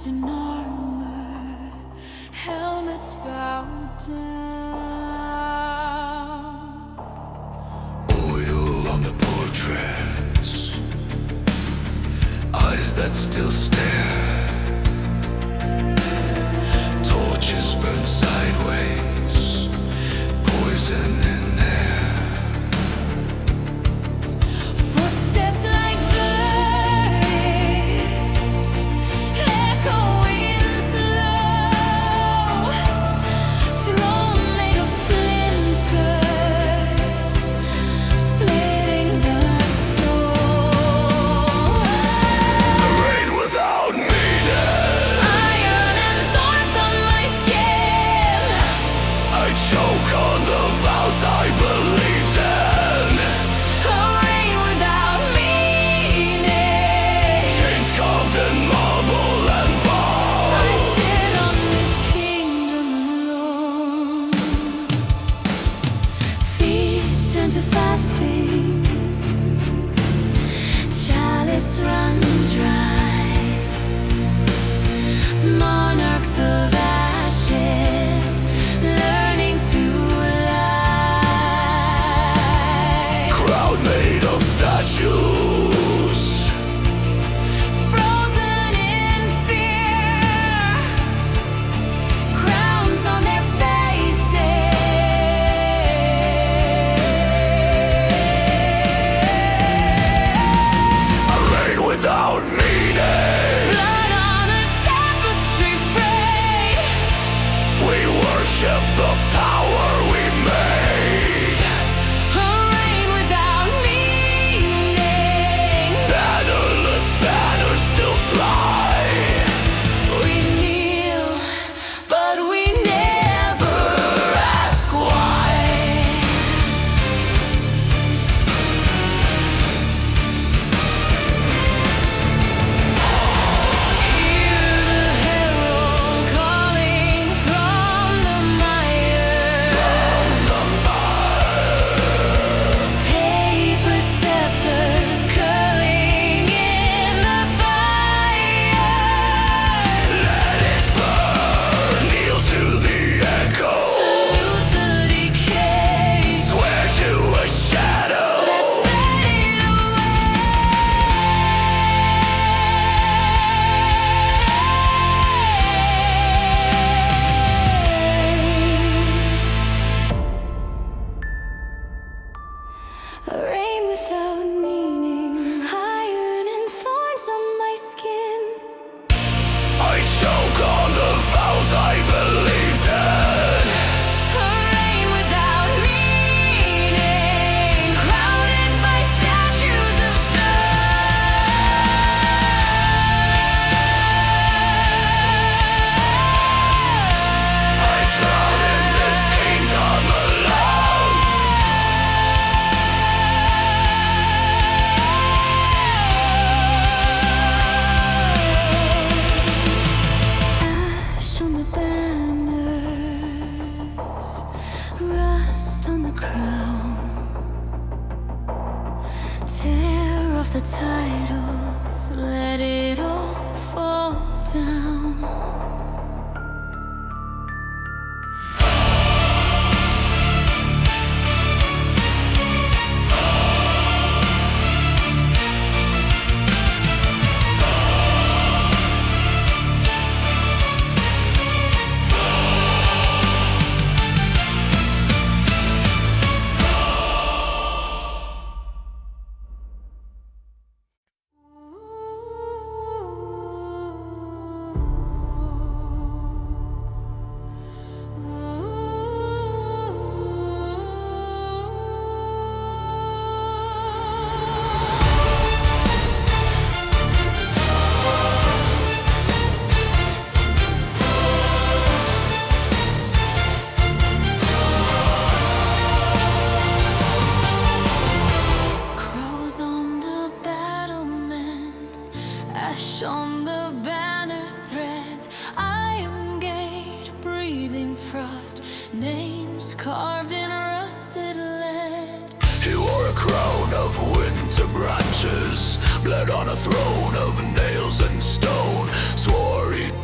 in armor, helmets bowed down. Oil on the portraits, eyes that still stare, torches burn sideways, poison in air. Footsteps like birds, echoing slow. Throne made of splinters, splitting the soul. A rain without meaning, Iron and thorns on my skin. I choke on the vows I believed in. A rain without meaning. Chains carved in marble and bone. I sit on this kingdom alone. Feast into fasting, chalice run dry. Monarchs of ashes, learning to lie. Crowd made of statues, Frozen in fear, crowns on their faces. a rain without meaning. Blood on the tapestry frayed. We worship the power we made. A rain without meaning. Bannerless banners still fly. We kneel, but we never ask why. Hear the herald calling from the mire. Paper scepters curling in the fire. Let it burn. Kneel to the echo. Salute the decay Swear to a shadow. that's fading away. A rain without meaning, iron and thorns on my skin. I choke on the vows I believed in. A rain without meaning, crowded by statues of I drown in this kingdom alone. Ash on the banners, rust on the crown. Tear off the titles, let it all fall down. Crows on the battlements, ash on the banner's threads. Iron gate, breathing frost, names carved in rusted lead. He wore a crown of winter branches, bled on a throne of nails and stone, swore he'd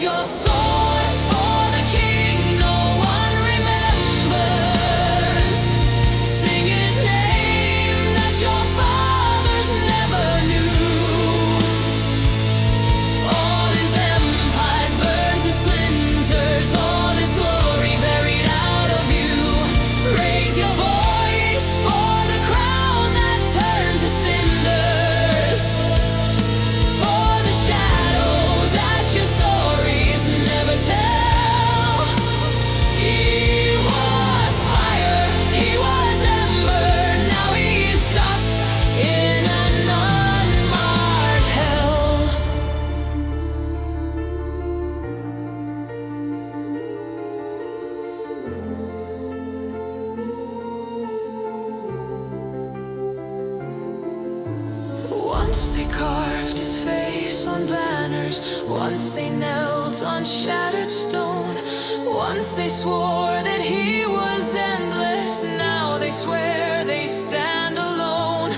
your swords for the king no one remembers. Sing his name that your fathers never knew. All his empires burned to splinters, all his glory buried out of view. Raise your voice for the crown that turned to cinders, for the shadow that your stories never tell. He was fire, he was ember, now he's dust in an unmarked hell. Once they carved his face on banners, once they knelt on shattered stone, once they swore that he was endless, now they swear they stand alone.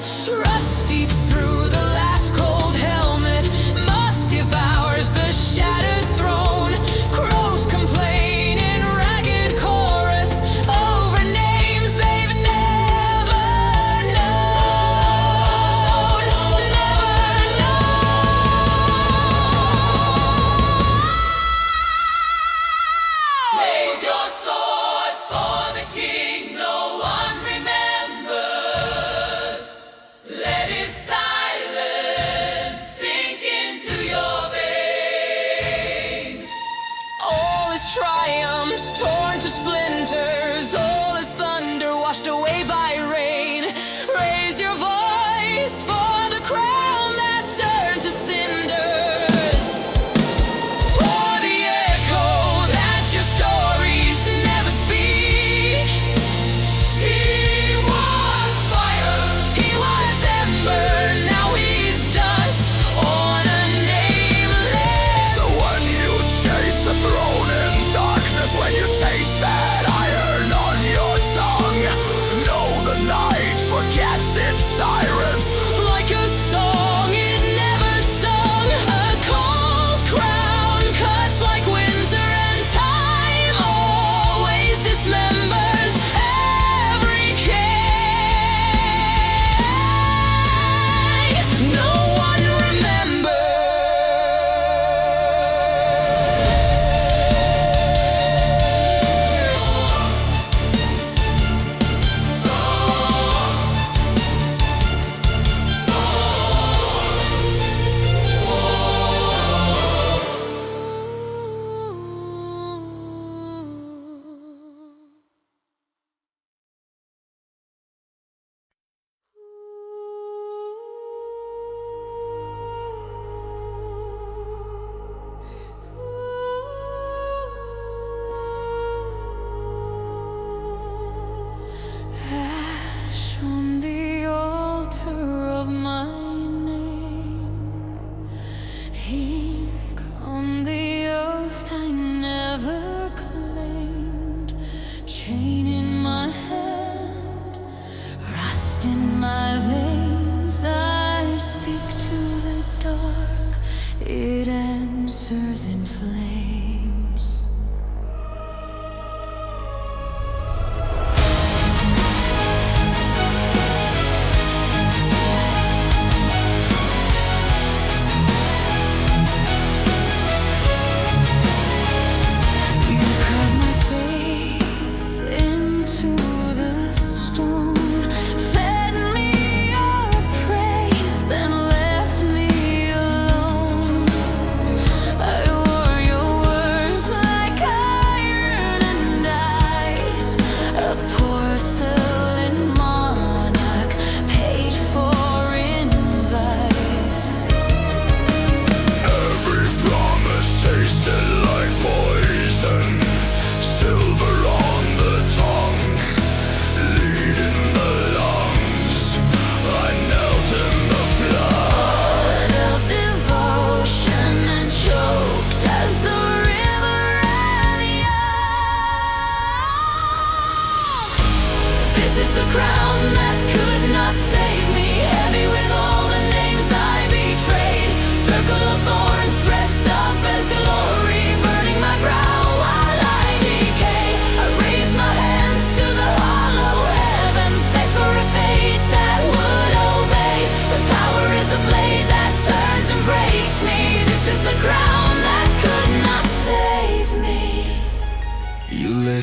Rust eats through the last cold helmet, must devours the shattered throne. Crows complain in ragged chorus over names they've never known, never known. Raise your swords for the king no one remembers.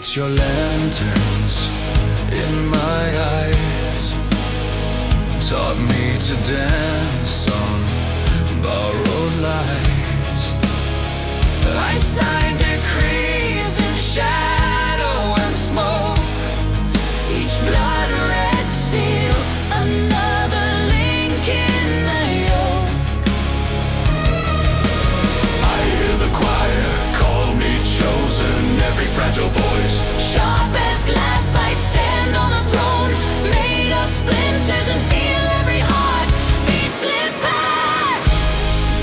It's your lanterns in my eyes, taught me to dance on borrowed lies. I signed decrees in shadow and smoke, each blood red seal, another link in the yoke. I hear the choir call me chosen, every fragile voice sharp as glass. I stand on a throne made of splinters and feel every heart beat slip past.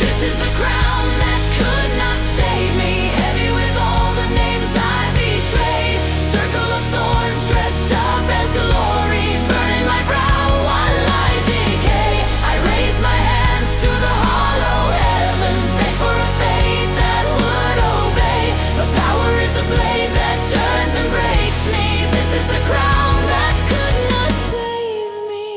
This is the crown that could not save me, heavy with all the names I betrayed. Circle of thorns dressed up as glory, burning my brow while I decay. I raise my hands to the hollow heavens, beg for a fate that would obey. The power is a blade that turns and breaks me. This is the crown that could not save me.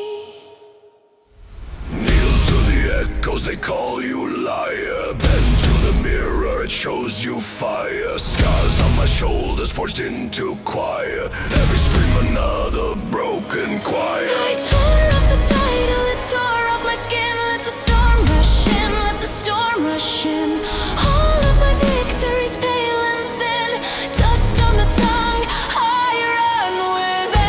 Kneel to the echoes, they call you liar. Bend to the mirror, it shows you fire. Scars on my shoulders forged into choir, every scream another broken choir. I tore off the title, it tore off my skin. Let the storm rush in, let the storm rush in. All of my victories pale and thin, dust on the tongue, I run within.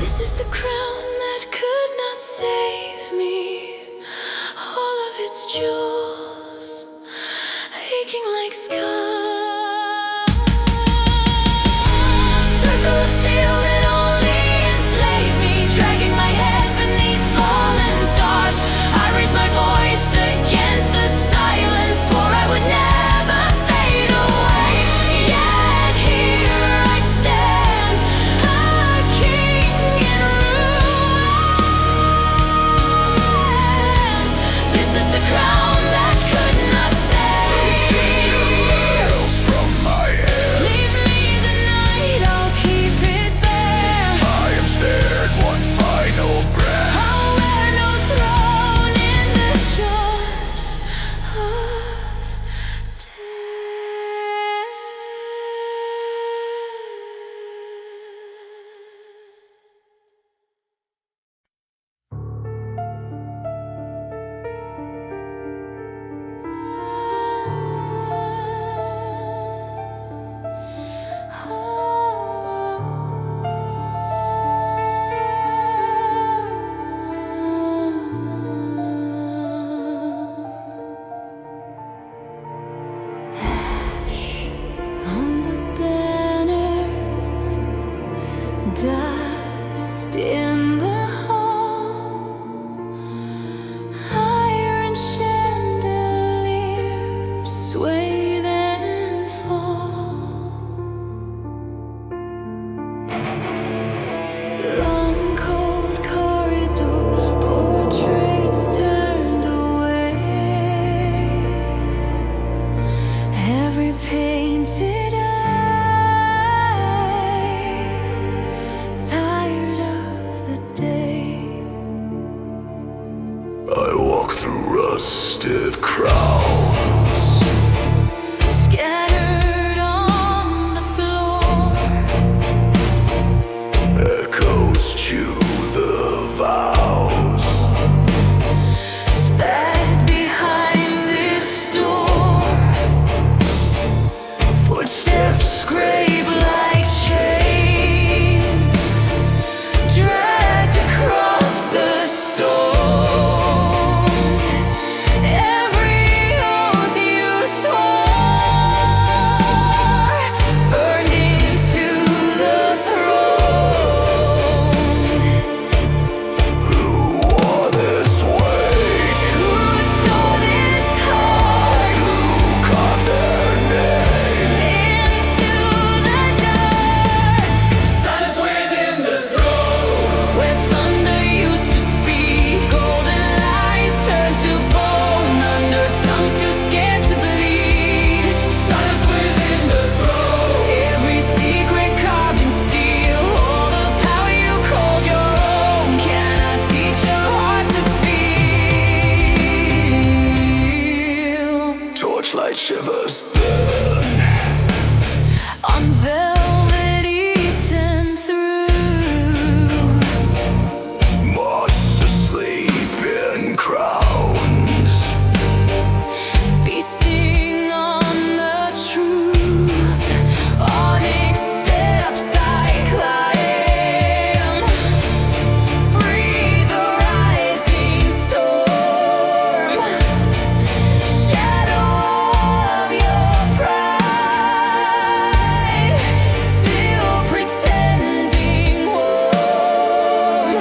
This is the crown that could not save me. All of its jewels aching like scars. Circle of steel that only enslaved me, dragging my head beneath fallen stars. I raised my voice against the silence, swore I would never fade away. Yet here I stand, a king in ruins. This is the crown that could not save. So take your veils from my hair. Leave me the night, I'll keep it bare. I am spared one final breath. I'll wear no throne in the jaws of death. On the banners, dust in the hall, iron chandeliers sway and fall. Long cold corridor, portraits turned away. Every painted eye thin, On velvet eaten through, moths asleep in crowns, feasting on the truth. Onyx steps I climb, breathe the rising storm. Shadow of your pride, still pretending warm.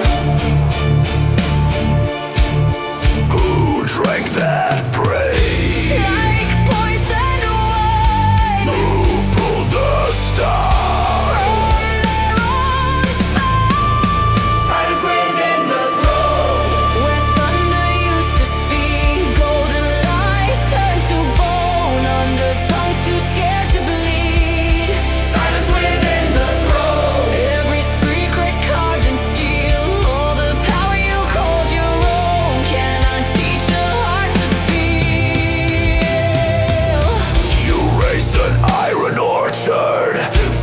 who drank that prey, Like poisoned wine who pulled the star. from their own spine. Silence within the throne, Where thunder used to speak, golden lies turn to bone under tongues too scared to bleed. silence within the throne. Every secret carved in steel, all the power you called your own, cannot teach a heart to feel. You raised an iron orchard,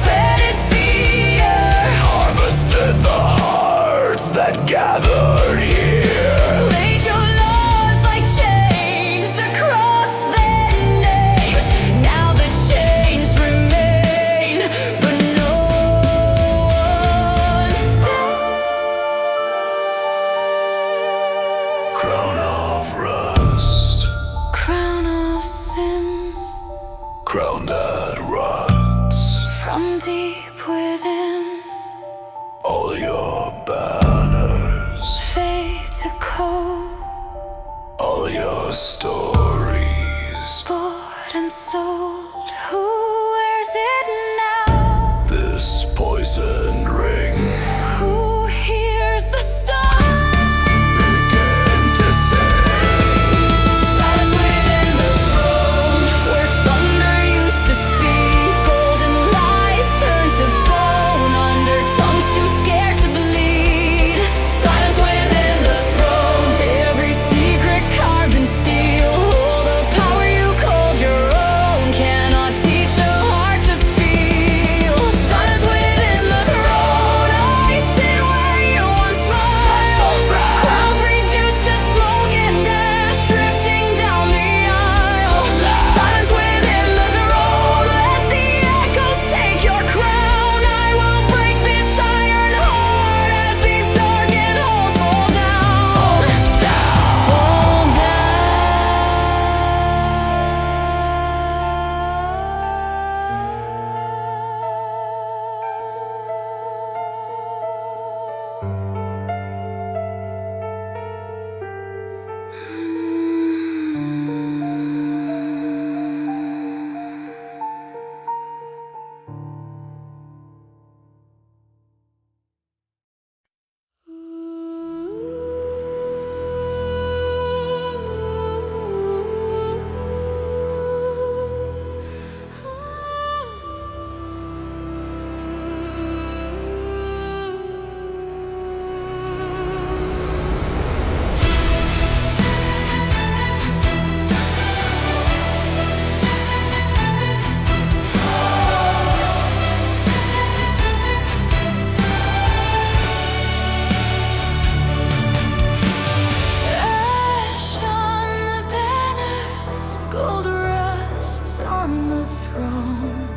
Fed it fear, harvested the hearts that gathered here. laid your laws like chains across their names. Now the chains remain, but no one stays. Crown of rust, Crown of sin, crown that rots. from deep within, All your banners, fade to cold, all your stories. bought and sold. Who wears it now? This poisoned ring, Who hears the storm? begin to sing. Silence within the throne, where thunder used to speak, golden lies turn to bone under tongues too scared to bleed. Silence within the throne, every secret carved in steel, all the power you called your own, cannot teach a heart to feel. Silence within the throne, I sit where you once smiled. Crowns reduced to smoke and ash, drifting down the aisle. Silence within the throne, let the echoes take your crown. I will break this iron heart as these darkened halls fall down. Fall Ash on the banners, gold rusts on the throne.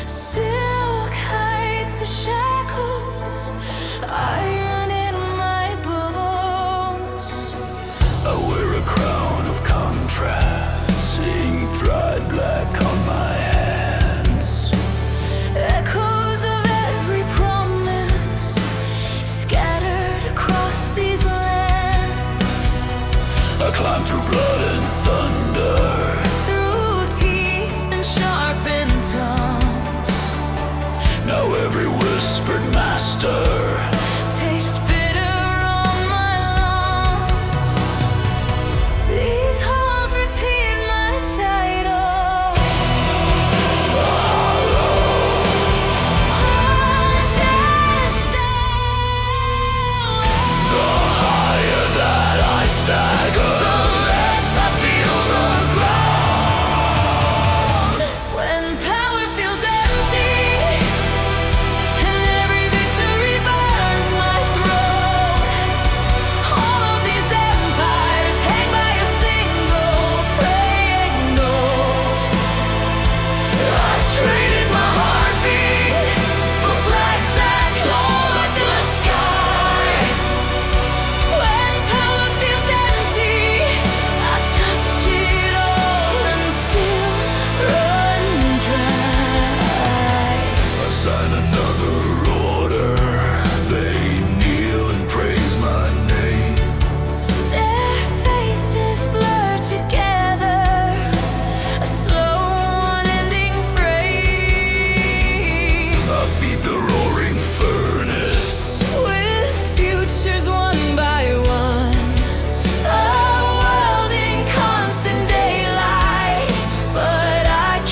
Silk hides the shackles, iron in my bones. I wear a crown of contrast, ink dried black on my hands. Echoes of every promise scattered across these lands. I climb through blood and thunder, Through teeth and sharpened tongues, now every whispered master. taste bitter on my lungs. These halls repeat my title. Haunted soul. The higher that I stagger, The less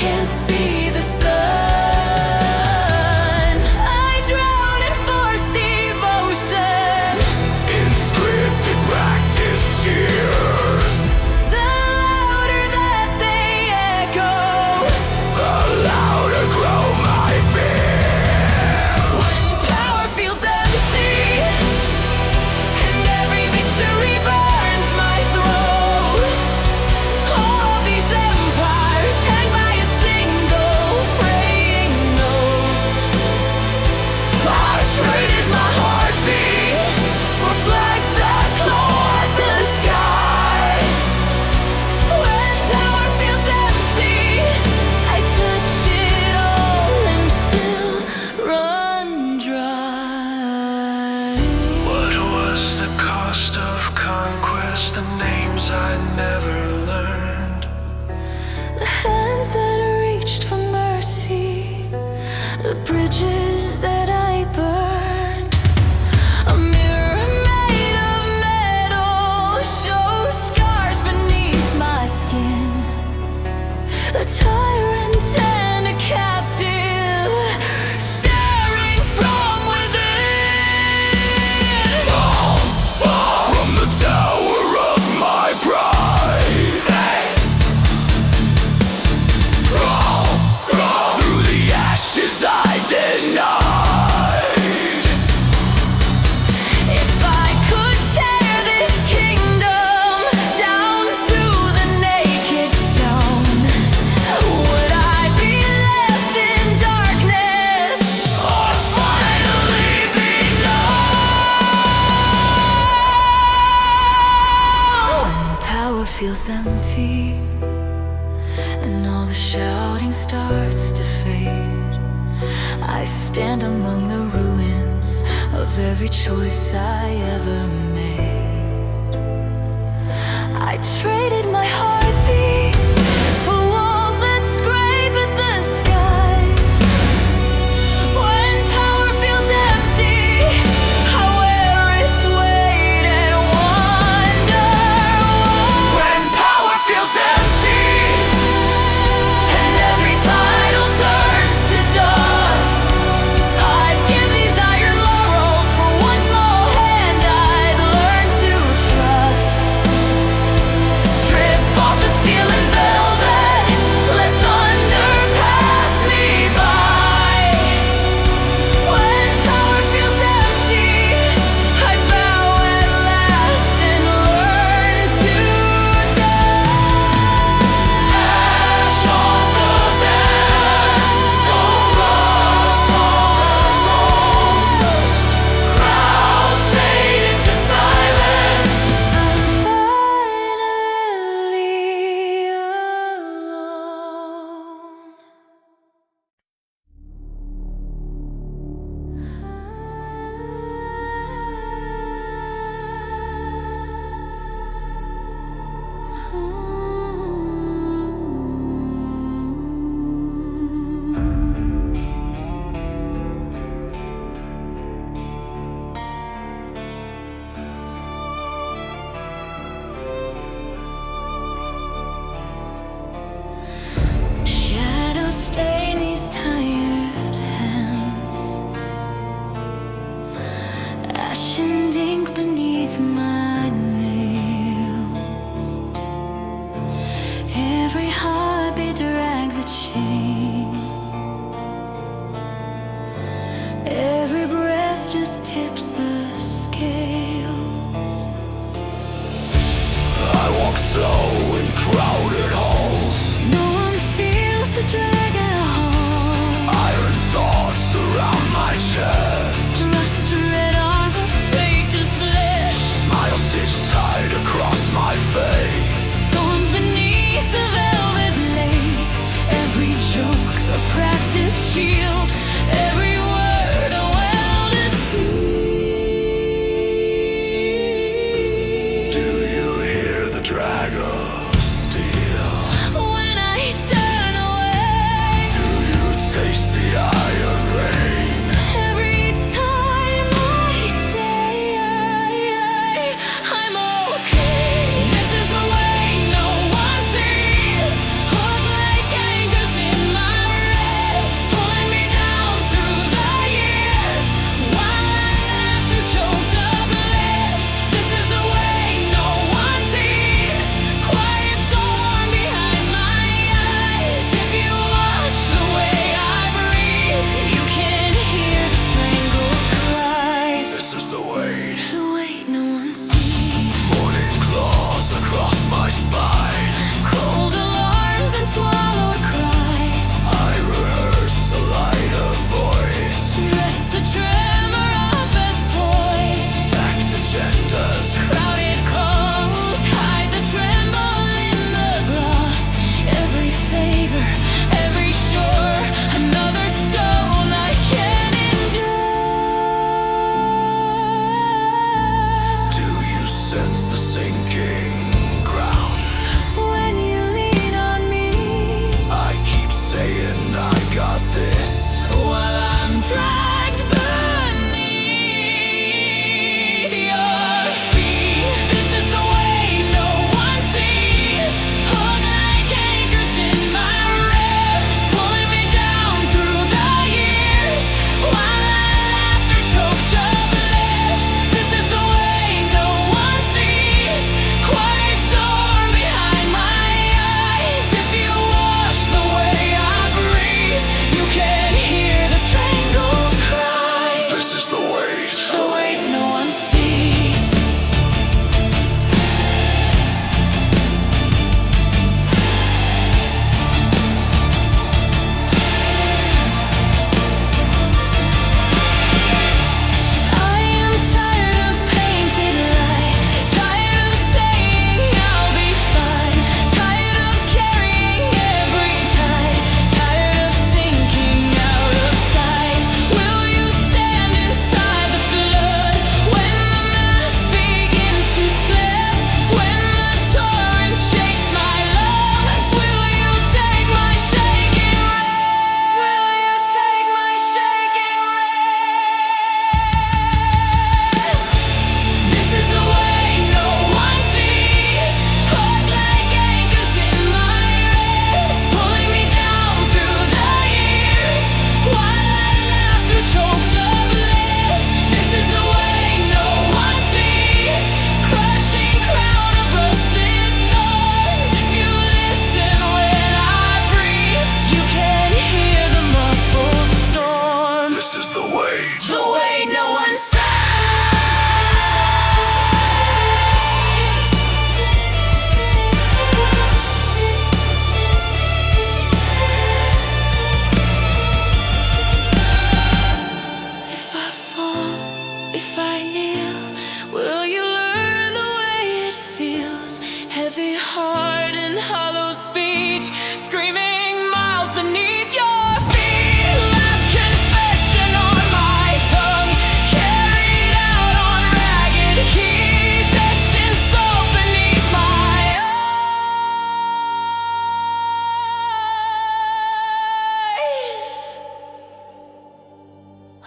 can't see the sun. I drown in forced devotion, In scripted practice tears, the louder that they echo. the louder grow my fear. When power feels empty and every victory burns my throat, all of these empires hang by a single fraying note. I traded my heartbeat For flags that clog the sky. When power feels empty, I touch it all and still run dry. What was the cost of conquest? The names I never learned. The hands that reached for mercy, the bridges that I burned. A mirror made of metal shows scars beneath my skin. A tyrant and a captive staring from within. Fall from the tower of my pride. Crawl through the ashes I denied. If I could tear this kingdom down to the naked stone, would I be left in darkness Or finally be known. when power feels empty and all the shouting starts to fade? I stand among the ruins of every choice I ever made. I traded my heartbeat for walls that scrape at the sky. When power feels empty, I wear its weight and wonder why. When power feels empty And every title turns to dust, I'd give these iron laurels for one small hand I'd learn to trust. Strip off the steel and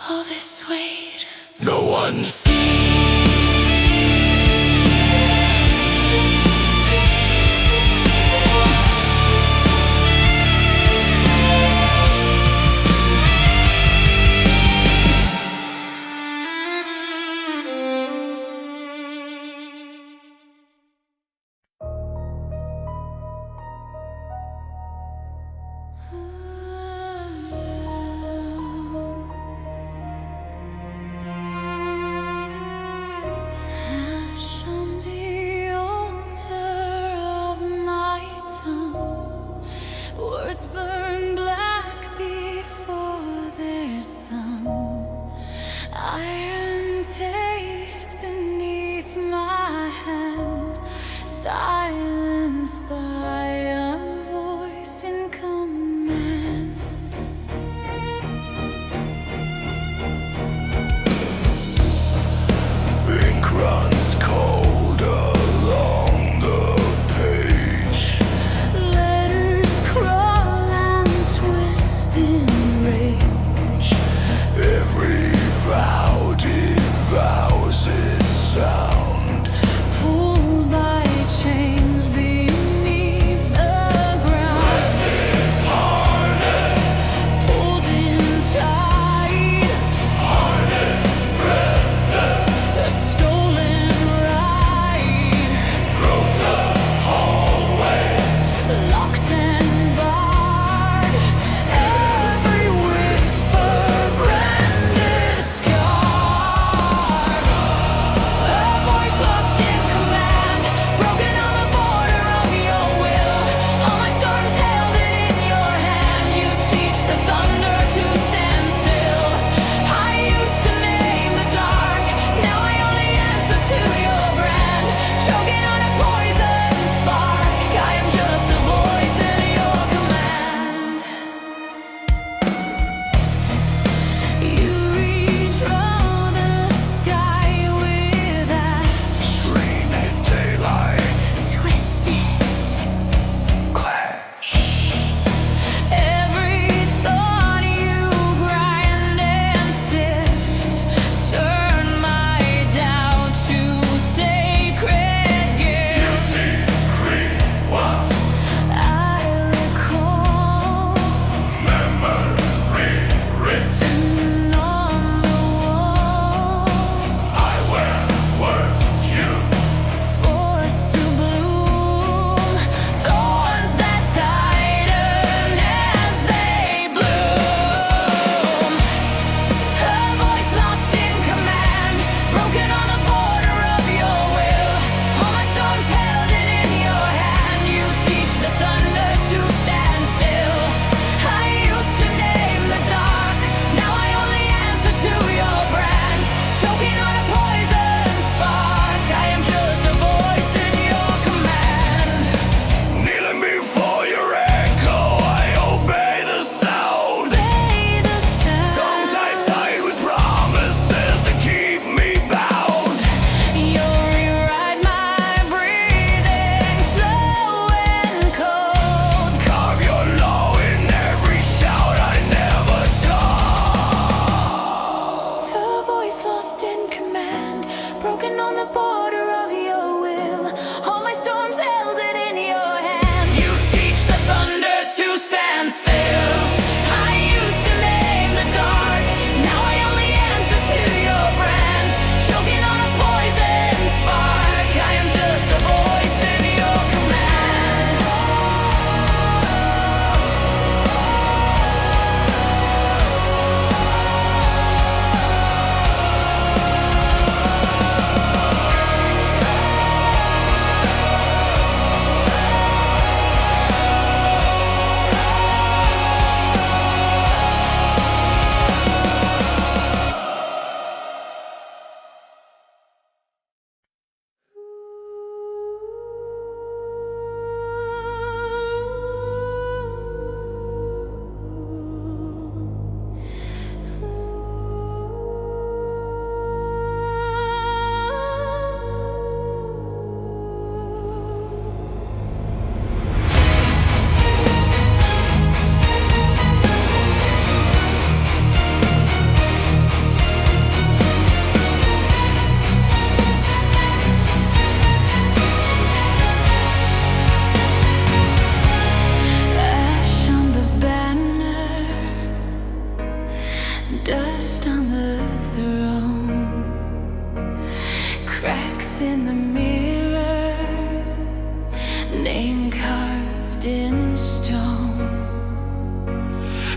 all this weight. No one sees.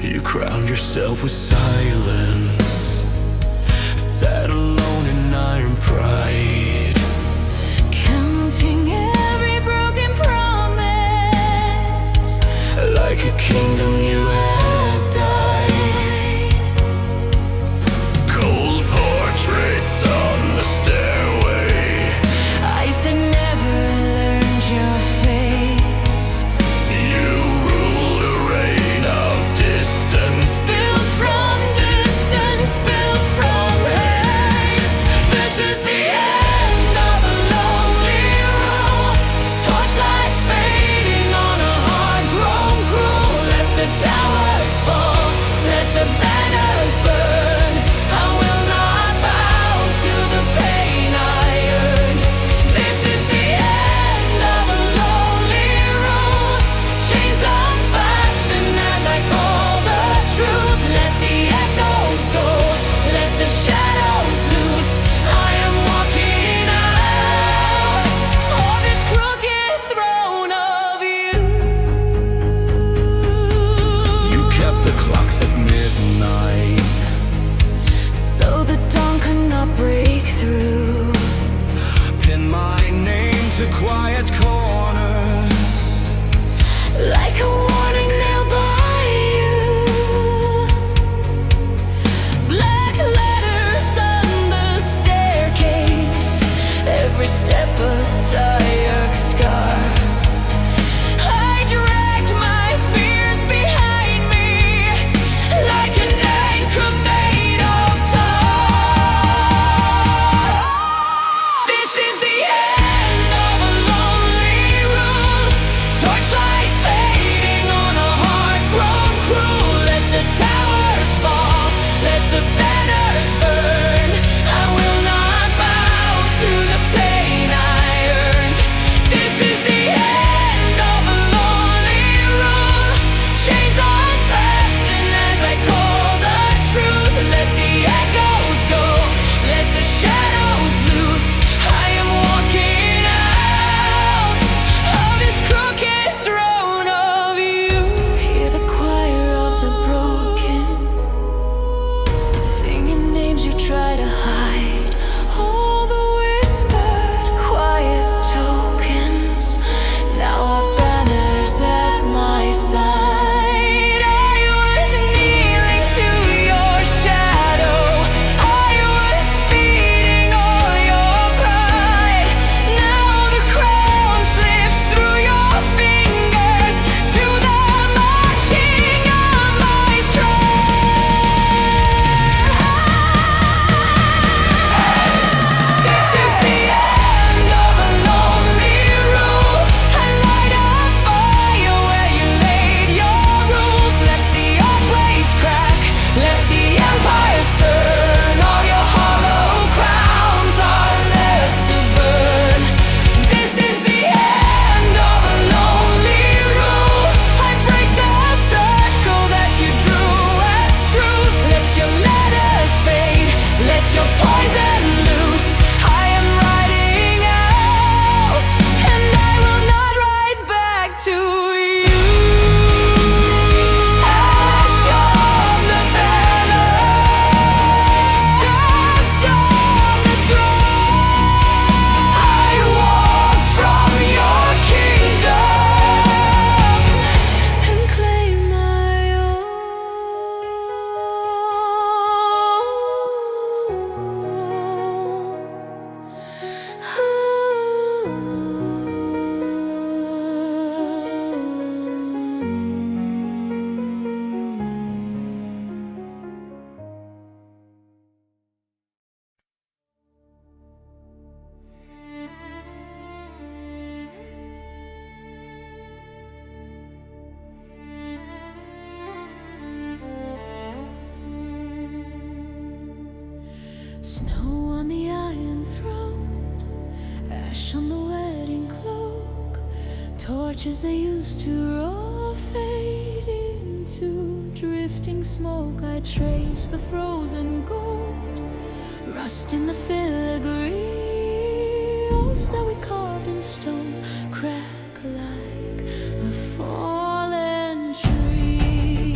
You crowned yourself with silence, sat alone in iron pride, counting every broken promise, like a kingdom you had died. Cold portraits on the stairway, eyes that never learned your face. you ruled a reign of distance, Built from distance, built from haze. This is the end of a lonely rule. Torchlight fading on a heart grown cruel. Let the towers fall, let the banners burn. I will not bow to the pain I earned. This is the end of a lonely rule. Chains unfasten as I call the truth. Let the echoes go, let the shadows loose. I am walking out of this crooked throne of you. you kept the clocks at midnight, So the dawn could not break through. pin my name to quiet corners, Like a warning nailed by you. Black letters on the staircase, every step a tired scar. I dragged my fears behind me, like an anchor made of tar. This is the end of a lonely rule. Torchlight fading on a heart grown cruel. Let the towers fall, let the banners burn. I will not bow to the pain I earned. This is the end of a lonely rule. Chains unfasten as I call the truth. Let the echoes go, let the shadows loose. I am walking out of this crooked throne of you. Hear the choir of the broken, singing names you try to hide. All the whispered, quiet tokens, now are banners at my side. I was kneeling to your shadow, I was feeding all your pride. Now the crown slips through your fingers to the marching of my stride. This is the end of a lonely rule. I light a fire where you laid your rules. Let the archways crack, let the empires turn. All your hollow crowns are left to burn. This is the end of a lonely rule. I break the circle that you drew as truth. Let your letters fade, let your poison loose. I am riding out, and I will not ride back to you. Ash on the banner, dust on the throne. I walk from your kingdom and claim my Snow on the iron throne, ash on the wedding cloak. Torches they used to roll fade into drifting smoke. I trace the frozen gold, rust in the filigree. Oaths that we carved in stone crack like a fallen tree.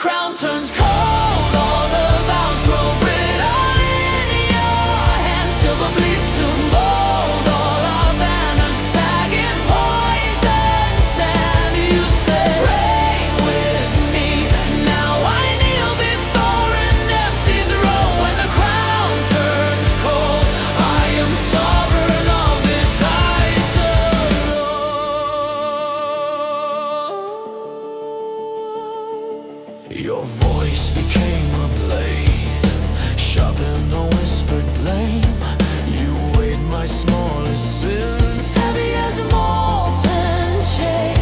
crown turns cold, all the vows grow brittle in your hands. Silver bleeds to mold, all our banners sag in poison sand. You said, reign with me. Now I kneel before an empty throne. When the crown turns cold, I am sovereign of this ice alone. Your voice became a blade, sharpened a whispered blame. You weighed my smallest sins, heavy as a molten chain.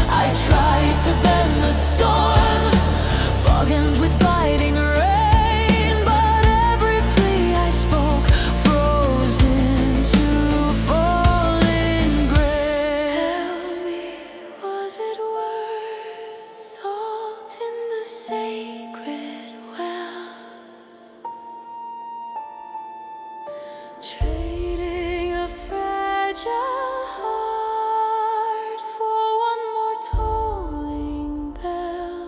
I tried to bend the storm, bargained with biting rain, but every plea I spoke froze into falling grace. Tell me, was it worth salt in the sacred well? Trading a fragile heart for one more tolling bell.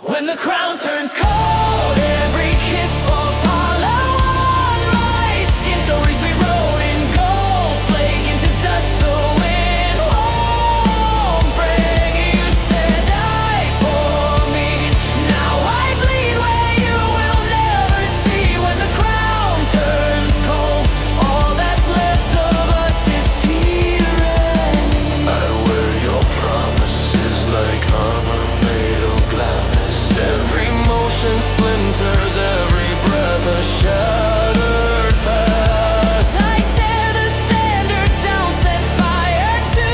When the crown turns cold, every kiss falls hollow on my skin. Stories we wrote in gold flake into dust the wind won't bring. You said, die for me. Now I bleed where you will never see. When the crown turns cold, all that's left of us is tyranny. I wear your promises like armor made of gladness. Every motion splinters, every breath a shattered past. I tear the standard down, set fire to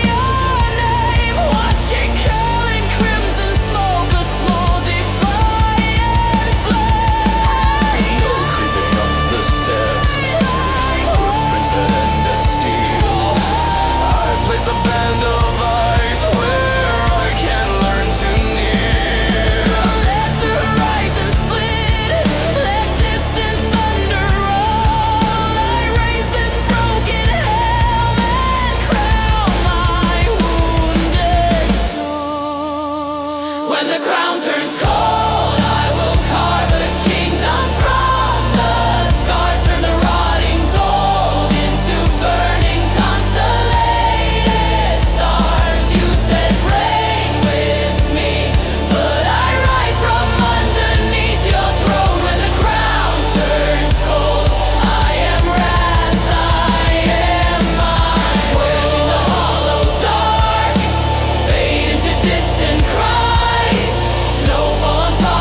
your name. Watch it curl in crimson smoke, a small defiant flame. Snow creeping up the steps, footprints that end at steel. I place the band of ice where I can learn to kneel. Let the horizon split, let distant thunder roll. I raise this broken helm and crown my wounded soul. When the crown turns cold, I will carve a kingdom from the scars. Turn the rotting gold into burning constellated stars. You said, reign with me, but I rise from underneath your throne. When the crown turns cold, I am wrath, I am mine. Where's in the hollow dark, fade into distant cries. Snowfall on top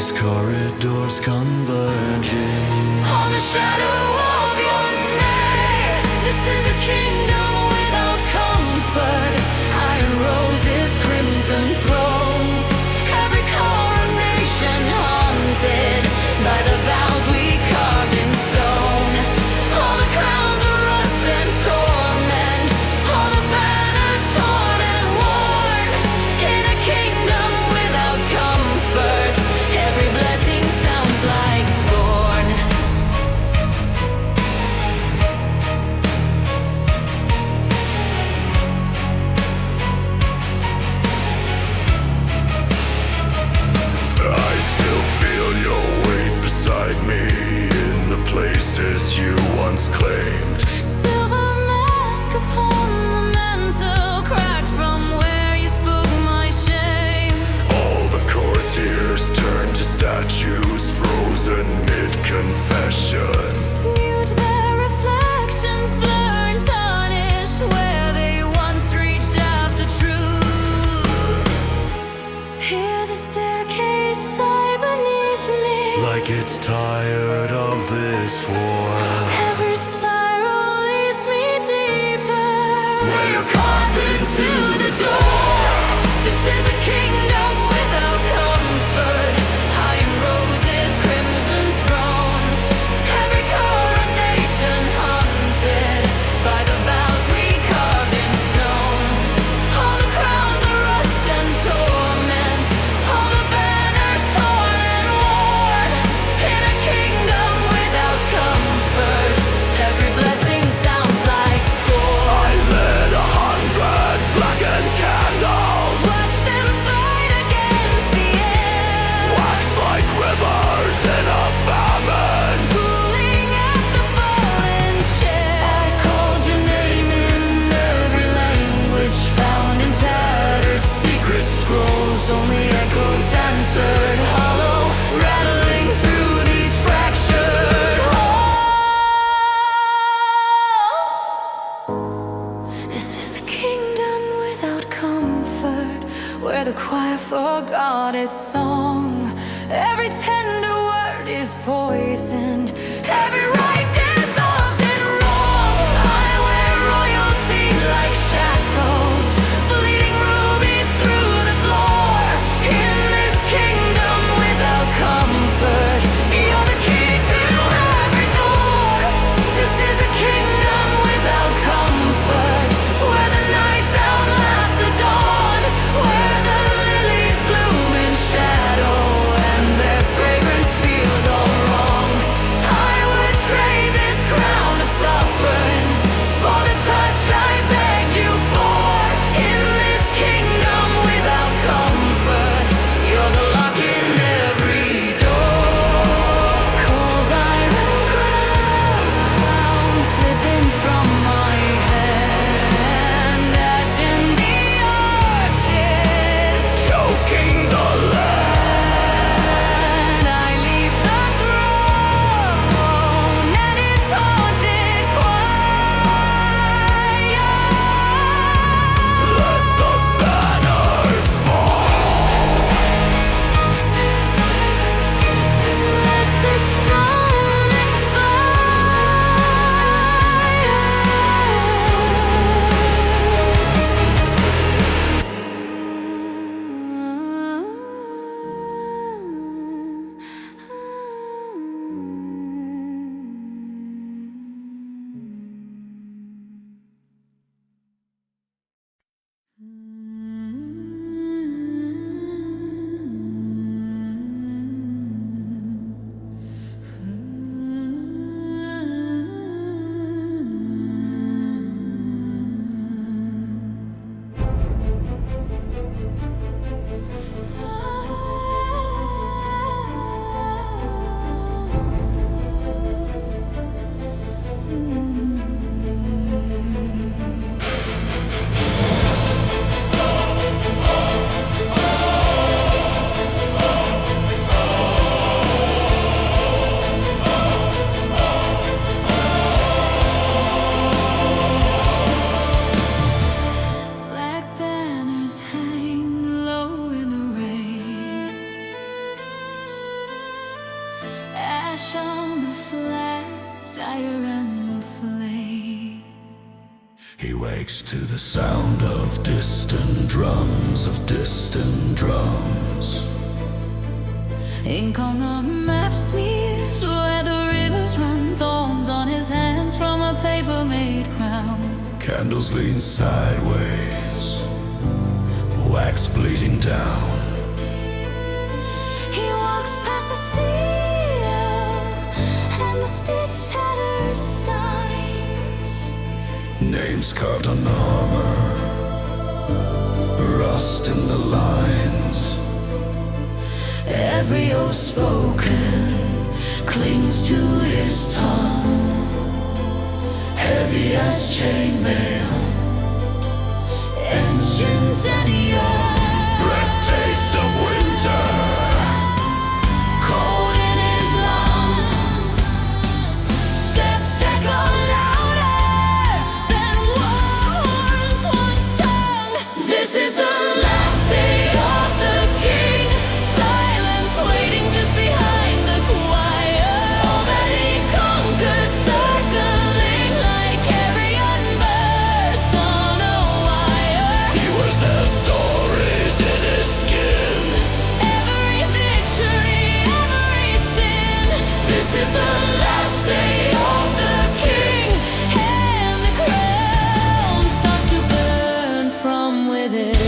these corridors converging on the shadow of your name. This is a kingdom without comfort. Iron roses, crimson thrones, every coronation haunted by the vows we carved in stone. All the crowns of rust and torment, all the banners torn and worn. In a kingdom without comfort, every blessing sounds like scorn. I still feel your weight beside me in the places you once claimed. Silver mask upon the mantle, cracked from where you spoke my shame. All the courtiers turned to statues, frozen mid-confession. Mute their reflections, blur and tarnish where they once reached after truth. Hear the staircase sigh beneath me, Like it's tired of this war. every spiral leads me deeper. Where you're Carved into the door. This is a kingdom without comfort. Iron roses, crimson thrones, every coronation haunted by the vows we carved in stone. All the crowns of rust and torment, all the banners torn and worn. In a kingdom without comfort, every blessing sounds like scorn. I lit 100 blackened candles, Watch them fight against the end, wax like rivers in a famine. pulling at the fallen chair. I called your name in every language, found in tattered secret scrolls. Only echoes answered, hollow, rattling through these fractured halls. This is a kingdom without comfort, where the choir forgot its song. Every tender word is poisoned, every right dissolves in wrong. I wear royalty like shackles, bleeding rubies through the floor. In this kingdom without comfort, you're the key to every door. This is a kingdom without comfort, where the nights outlast the dawn, where the lilies bloom in shadow and their fragrance feels all wrong. I would trade wakes to the sound of distant drums, Ink on the map smears where the rivers run, thorns on his hands from a paper-made crown. Candles lean sideways, wax bleeding down. He walks past the steel and the stitched tattered signs. Names carved on armor, rust in the lines. Every oath spoken clings to his tongue, Heavy as chainmail, ancient and young. breath taste of winter. Cold in his lungs, steps echo louder than horns once sung. This is the last day of the king, silence waiting just behind the choir. All that he conquered, circling like carrion birds on a wire. He wears their stories in his skin. Every victory, every sin. This is the last day of the king, and the crown starts to burn from within.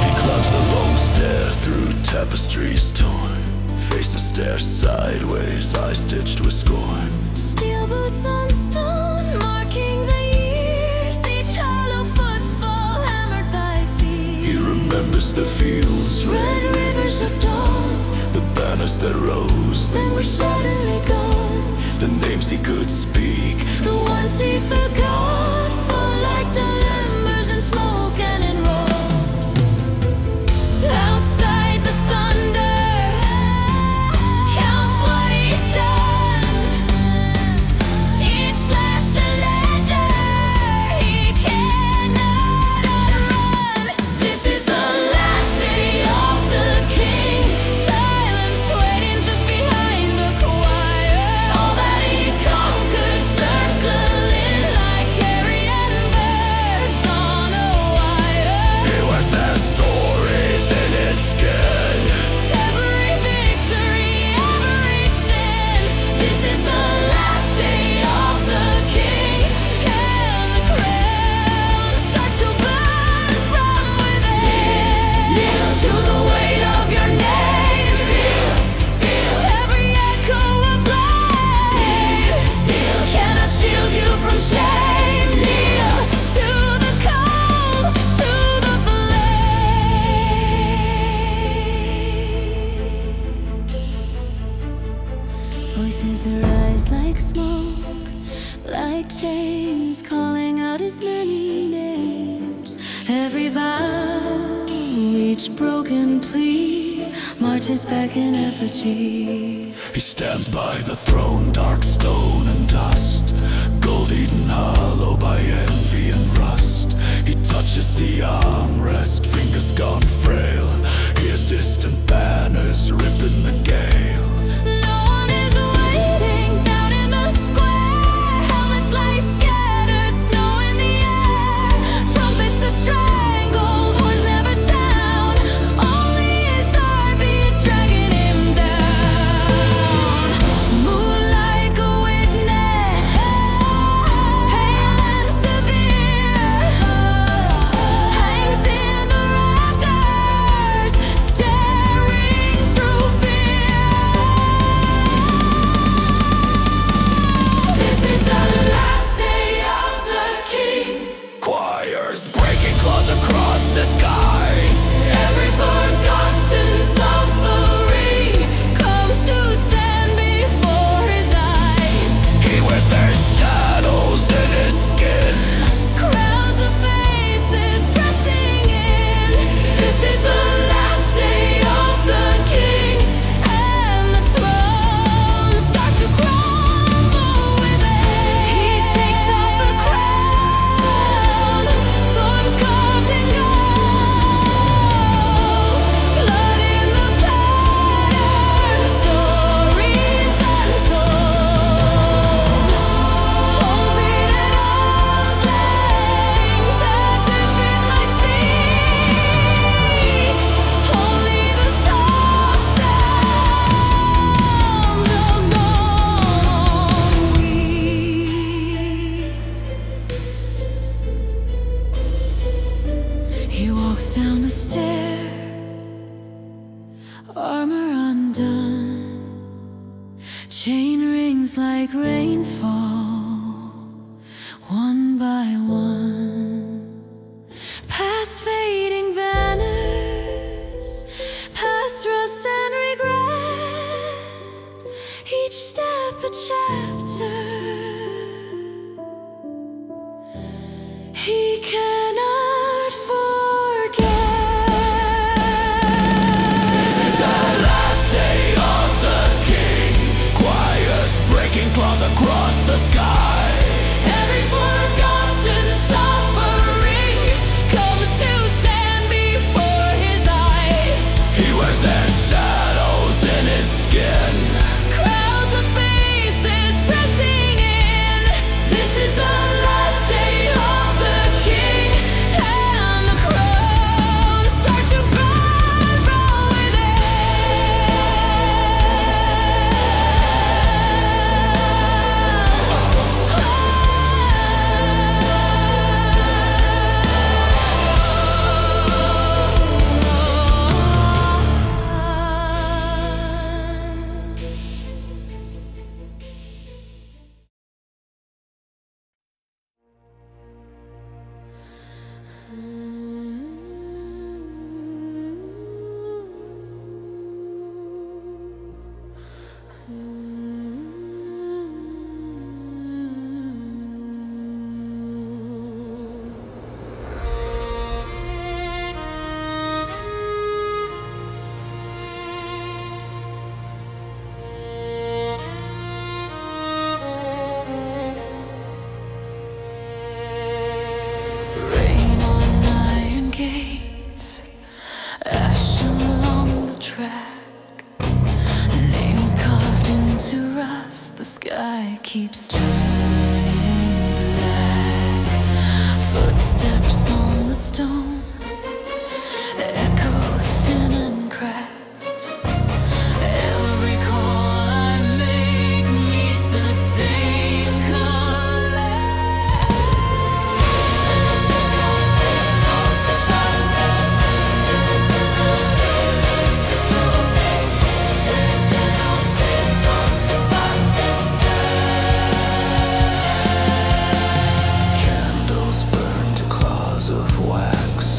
He climbs the long stair through tapestries torn. Faces stare sideways, eyes stitched with scorn. Steel boots on stone, marking the years. Each hollow footfall hammered by feet. He remembers the fields, Red rivers of dawn, the banners that rose, then were suddenly gone. the names he could speak. The ones he forgot fall like dilemmas in smoke and in rot. Outside the thunder counts what he's done. Each flash a ledger he cannot outrun. This is the last day of the king, silence waiting just behind the choir. All that he conquered, circling like carrion birds on a wire. He wears their stories in his skin. Every victory, every sin. This is the last day of the king, and the crown starts to burn from within. Kneel to the weight of your name. Feel every echo of blame. Still cannot shield you from shame. Kneel to the call, to the flame. Voices arise like smoke, like chains, calling out his many names. Every vow, each broken plea, marches back in effigy. He stands by the throne, dark stone and dust, gold-eaten hollow by envy and rust. He touches the armrest, fingers gone frail. Hears distant banners rip in the gale. No one is waiting down in the square. Helmets lie scattered, snow in the air. Trumpets are strangled, horns never sound. Only his heartbeat dragging him down. Moon like a witness, pale and severe, hangs in the rafters, staring through fear. chain rings like rainfall, one by one, past fading banners, past rust and regret, each step a chapter he cannot forget. This is the last day of the king. Choirs breaking claws across the sky. Every forgotten suffering comes to stand before his eyes. He wears their shadows in his skin. Crowds of faces pressing in. This is the last day of the king, and the crown starts to burn from rain on iron gates, ash along the track, names carved into rust. The sky keeps turning black. Footsteps on the stone echo thin and cracked. Every call I make meets the same collapse. Candles burn to claws of wax.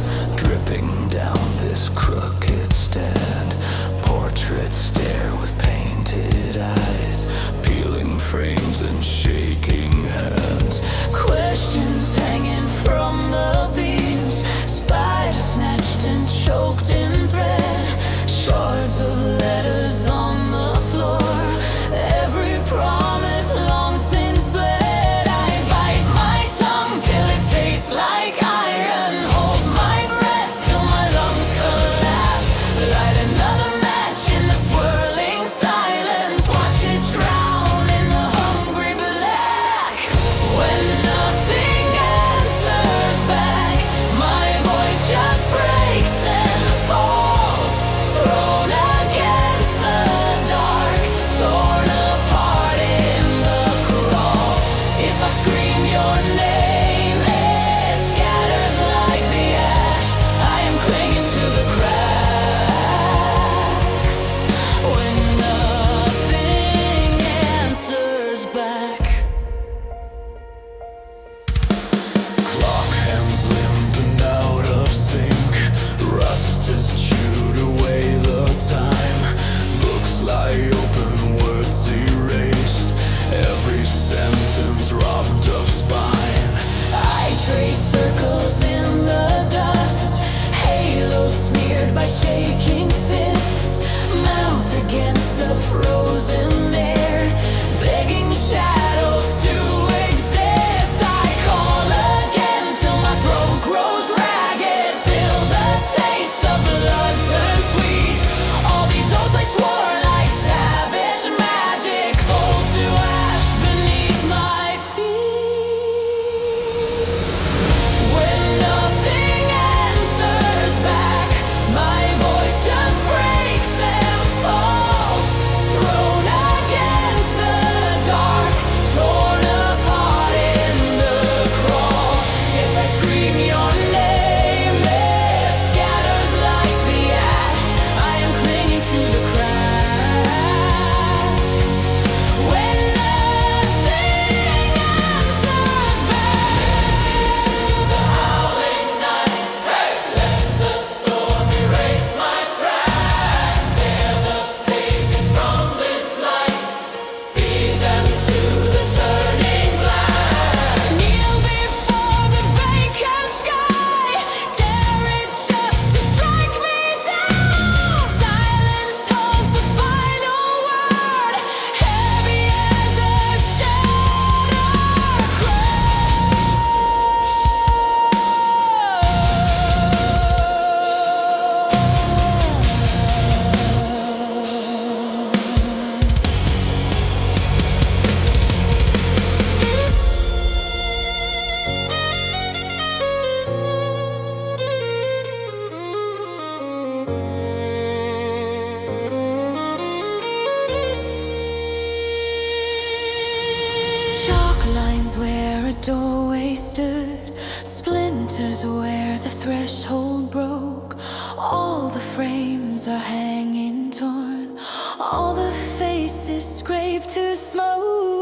lines where a doorway stood, splinters where the threshold broke. All the frames are hanging torn, all the faces scraped to smoke.